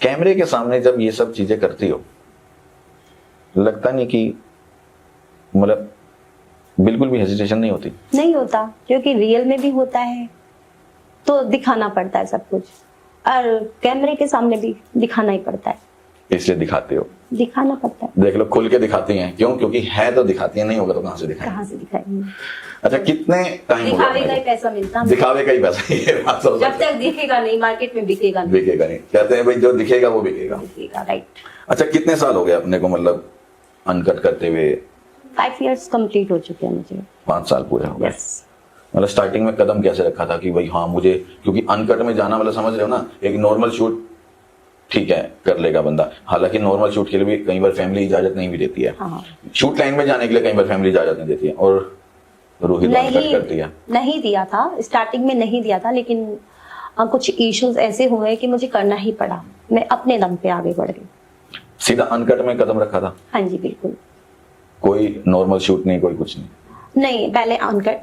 कैमरे के सामने जब ये सब चीजें करती हो, लगता नहीं कि मतलब बिल्कुल भी हेजिटेशन नहीं होती? नहीं होता, क्योंकि रियल में भी होता है तो दिखाना पड़ता है सब कुछ, और कैमरे के सामने भी दिखाना ही पड़ता है, इसलिए दिखाते हो? दिखाना पड़ता है। देख लो, खुल के दिखाती हैं। क्यों? क्योंकि है तो दिखाती है, नहीं होगा तो कहाँ से दिखाएंगे? कहाँ से दिखाएंगे? अच्छा, कितने टाइम हो दिखावे गया? का ही पैसा मिलता है। दिखावे का ही पैसा, ये बात तो जब तक दिखेगा नहीं मार्केट में बिकेगा नहीं। बिकेगा नहीं, कहते हैं भाई जो दिखेगा वो बिकेगा। राइट। अच्छा, कितने साल हो गए अपने को मतलब अनकट करते हुए? 5 years कंप्लीट हो चुके हैं मुझे। 5 साल पूरे हो गए। यस। मतलब स्टार्टिंग में कदम कैसे रखा था कि भाई हाँ मुझे, क्योंकि अनकट में जाना मतलब समझ रहे हो ना, एक नॉर्मल शूट ठीक है कर लेगा बंदा, हालांकि नॉर्मल शूट के लिए भी कई बार फैमिली इजाजत नहीं भी देती है। हाँ। शूट लाइन में जाने के लिए कई बार फैमिली इजाजत नहीं देती है, और रूही तो अनकट करती है। नहीं दिया था, स्टार्टिंग में नहीं दिया था, लेकिन कुछ इश्यूज ऐसे हुए कि मुझे करना ही पड़ा। मैं अपने दम पे आगे बढ़ गई। सीधा अनकट में कदम रखा था? हाँ जी बिल्कुल। कोई नॉर्मल शूट नहीं, कोई कुछ नहीं? नहीं, पहले अनकट,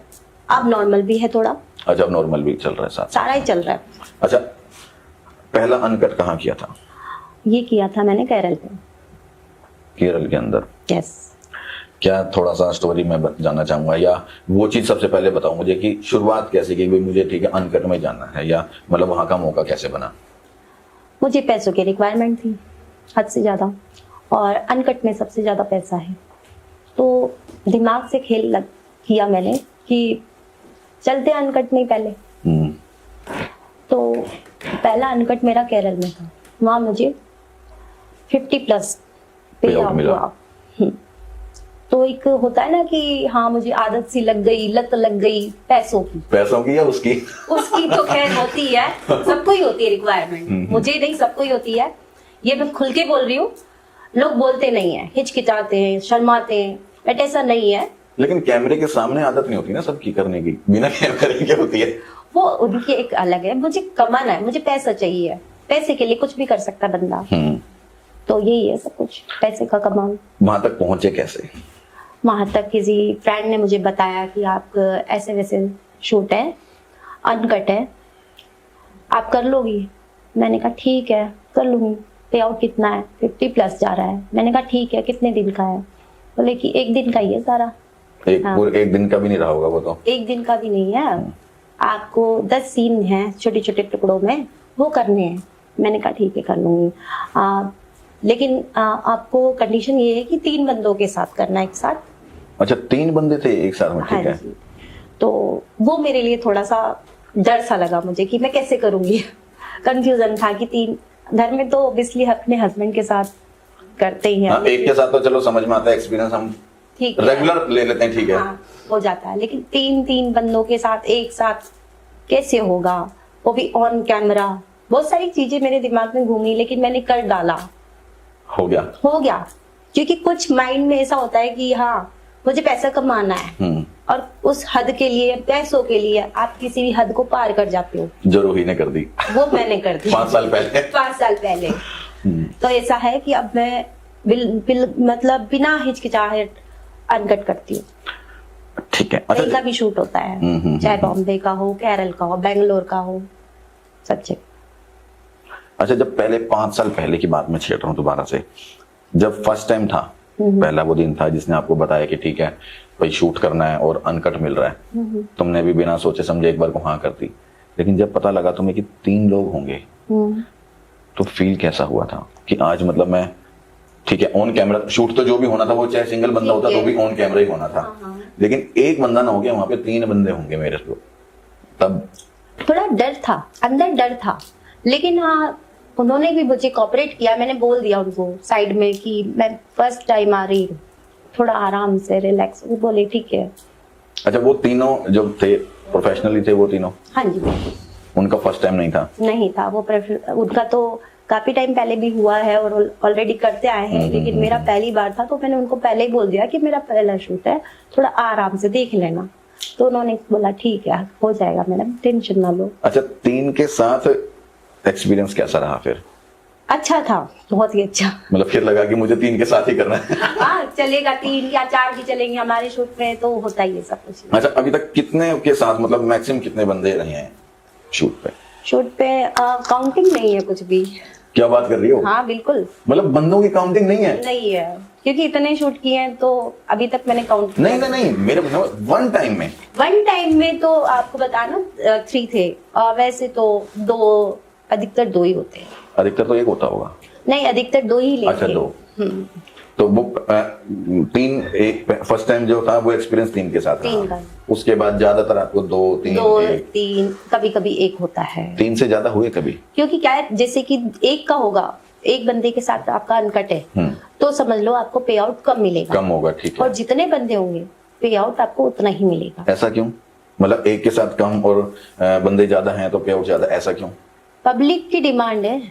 अब नॉर्मल भी है थोड़ा। अच्छा, अब नॉर्मल भी चल रहा है साथ? सारा ही चल रहा है। अच्छा, पहला अनकट कहाँ किया था? ये किया था मैंने केरल पे। केरल के अंदर? यस। क्या थोड़ा सा स्टोरी में जानना चाहूंगा, या वो चीज सबसे पहले बताओ मुझे कि शुरुआत कैसे की भाई मुझे ठीक है अनकट में जाना है, या मतलब वहां का मौका कैसे बना? मुझे पैसों की रिक्वायरमेंट थी हद से ज्यादा, और अनकट में सबसे ज्यादा पैसा है, तो दिमाग से खेल किया मैंने कि चलते अनकट में ही पहले। तो पहला अनकट मेरा केरल में था। वहां मुझे 50+ पे आउट हुआ। तो एक होता है ना कि हाँ मुझे आदत सी लग गई, लत लग गई पैसों की या उसकी तो खैर होती है, सबको ही होती है रिक्वायरमेंट, मुझे नहीं सबको ही होती है। ये मैं खुल के बोल रही हूँ, लोग बोलते नहीं है, हिचकिचाते हैं, शर्माते हैं, बट ऐसा नहीं है। लेकिन कैमरे के सामने आदत नहीं होती ना सबकी करने की, बिना कैमरे के होती है वो, उनकी एक अलग है। मुझे कमाना है, मुझे पैसा चाहिए, पैसे के लिए कुछ भी कर सकता बंदा। तो यही है सब कुछ, पैसे का कमाल। वहां तक पहुंचे कैसे? वहां तक किसी फ्रेंड ने मुझे बताया कि आप ऐसे वैसे शूट है, अनकट है, आप कर लोगी? मैंने कहा ठीक है कर लूंगी। पे आउट कितना है? 50+ जा रहा है। मैंने कहा ठीक है, कितने दिन का है? बोले कि 1 दिन का ही है सारा। एक दिन का भी नहीं रहा होगा वो तो? 1 दिन का भी नहीं है, आपको 10 सीन है छोटे छोटे टुकड़ों में, वो करने हैं। मैंने कहा ठीक है कर लूंगी, लेकिन आपको कंडीशन ये है कि 3 बंदों के साथ करना है एक साथ। अच्छा, 3 बंदे थे एक साथ में? ठीक है। तो वो मेरे लिए थोड़ा सा डर सा लगा मुझे कि मैं कैसे करूंगी। कंफ्यूजन था कि 3 घर में तो ऑब्वियसली अपने हस्बैंड के साथ करते ही हैं। हाँ, एक के साथ तो चलो समझ में आता है, एक्सपीरियंस हम रेगुलर ले लेते हैं, ठीक है। हाँ, हो जाता है, लेकिन 3 बंदों के साथ एक साथ कैसे होगा, वो भी ऑन कैमरा। बहुत सारी चीजें मेरे दिमाग में घूमी, लेकिन मैंने कर डाला। हो गया, क्योंकि कुछ माइंड में ऐसा होता है कि हाँ मुझे पैसा कमाना है, और उस हद के लिए, पैसों के लिए आप किसी भी हद को पार कर जाते हो। जो रूही ने कर दी वो मैंने कर दी 5 साल पहले। 5 साल पहले। तो ऐसा है कि अब मैं मतलब बिना हिचकिचाहट अनकट करती हूँ। ठीक है। कहीं का भी शूट होता है, चाहे बॉम्बे का हो, केरल का हो, बेंगलोर का हो, सब जगह। अच्छा, जब पहले 5 साल पहले की बात मैं छेड़ रहा हूँ दोबारा से, जब फर्स्ट टाइम था, पहला वो दिन था जिसने आपको बताया कि ठीक है भाई शूट करना है और अनकट मिल रहा है, तुमने भी बिना सोचे समझे एक बार को हाँ कर दी। लेकिन जब पता लगा तुम्हें कि 3 लोग होंगे, तो फील कैसा हुआ था कि आज मतलब मैं ठीक है ऑन कैमरा शूट, तो जो भी होना था वो चाहे सिंगल बंदा होता तो भी ऑन कैमरा ही होना था, लेकिन एक बंदा ना हो गया, वहां पे 3 बंदे होंगे मेरे को, तब थोड़ा डर था, अंदर डर था। लेकिन हाँ उन्होंने भी मुझे कोऑपरेट किया। मैंने बोल दिया उनको साइड में कि मैं फर्स्ट टाइम आ रही हूँ, थोड़ा आराम से रिलैक्स। वो बोले ठीक है। अच्छा, वो तीनों जो थे प्रोफेशनली थे वो तीनों? हाँ जी बिल्कुल। उनका फर्स्ट टाइम नहीं था? नहीं था, वो उनका तो काफी टाइम पहले भी हुआ है और ऑलरेडी करते आए हैं, लेकिन मेरा पहली बार था। तो मैंने उनको पहले ही बोल दिया कि मेरा पहला शूट है, थोड़ा आराम से देख लेना। तो उन्होंने बोला ठीक है हो जाएगा मैडम, टेंशन ना लो। अच्छा, 3 के साथ एक्सपीरियंस कैसा रहा फिर? अच्छा था, बहुत ही अच्छा। मतलब फिर लगा कि मुझे 3 के साथ ही करना है? हाँ चलेगा, 3 या 4 भी चलेंगे, हमारे शूट में तो होता ही है सब कुछ। अच्छा, अभी तक कितने के साथ मतलब मैक्सिमम कितने बंदे रहे हैं शूट पे? शूट पे काउंटिंग नहीं है कुछ भी। क्या बात कर रही हो? हाँ बिल्कुल मतलब बंदों की काउंटिंग नहीं है? नहीं है, क्योंकि इतने शूट किए हैं तो अभी तक मैंने काउंट नहीं नहीं नहीं, मेरे वन टाइम में। वन टाइम में तो आपको बताना 3 थे, और वैसे तो 2, अधिकतर 2 ही होते हैं। अधिकतर तो एक होता होगा। नहीं, अधिकतर 2 ही लेते अच्छा, हैं। 2। तो वो 3, एक फर्स्ट टाइम जो था वो एक्सपीरियंस 3 के साथ 3 रहा। का। उसके बाद ज्यादातर आपको 2, 3, 2, 1। 3, कभी कभी 1 होता है। 3 से ज्यादा हुए कभी? क्योंकि क्या है, जैसे कि 1 का होगा, एक बंदे के साथ आपका अनकट है, तो समझ लो आपको पे आउट कम मिलेगा। कम होगा, ठीक है। और जितने बंदे होंगे पे आउट आपको उतना ही मिलेगा। ऐसा क्यों? मतलब एक के साथ कम और बंदे ज्यादा हैं तो पे आउट ज्यादा, ऐसा क्यों? पब्लिक की डिमांड है,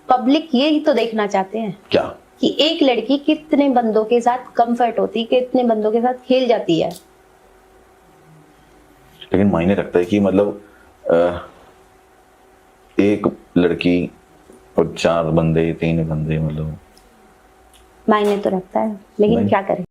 पब्लिक यही तो देखना चाहते हैं क्या? कि एक लड़की कितने बंदों के साथ कंफर्ट होती, कितने बंदों के साथ खेल जाती है। लेकिन मायने रखता है कि मतलब एक लड़की और 4 बंदे, 3 बंदे, मतलब मायने तो रखता है, लेकिन नहीं। क्या करें।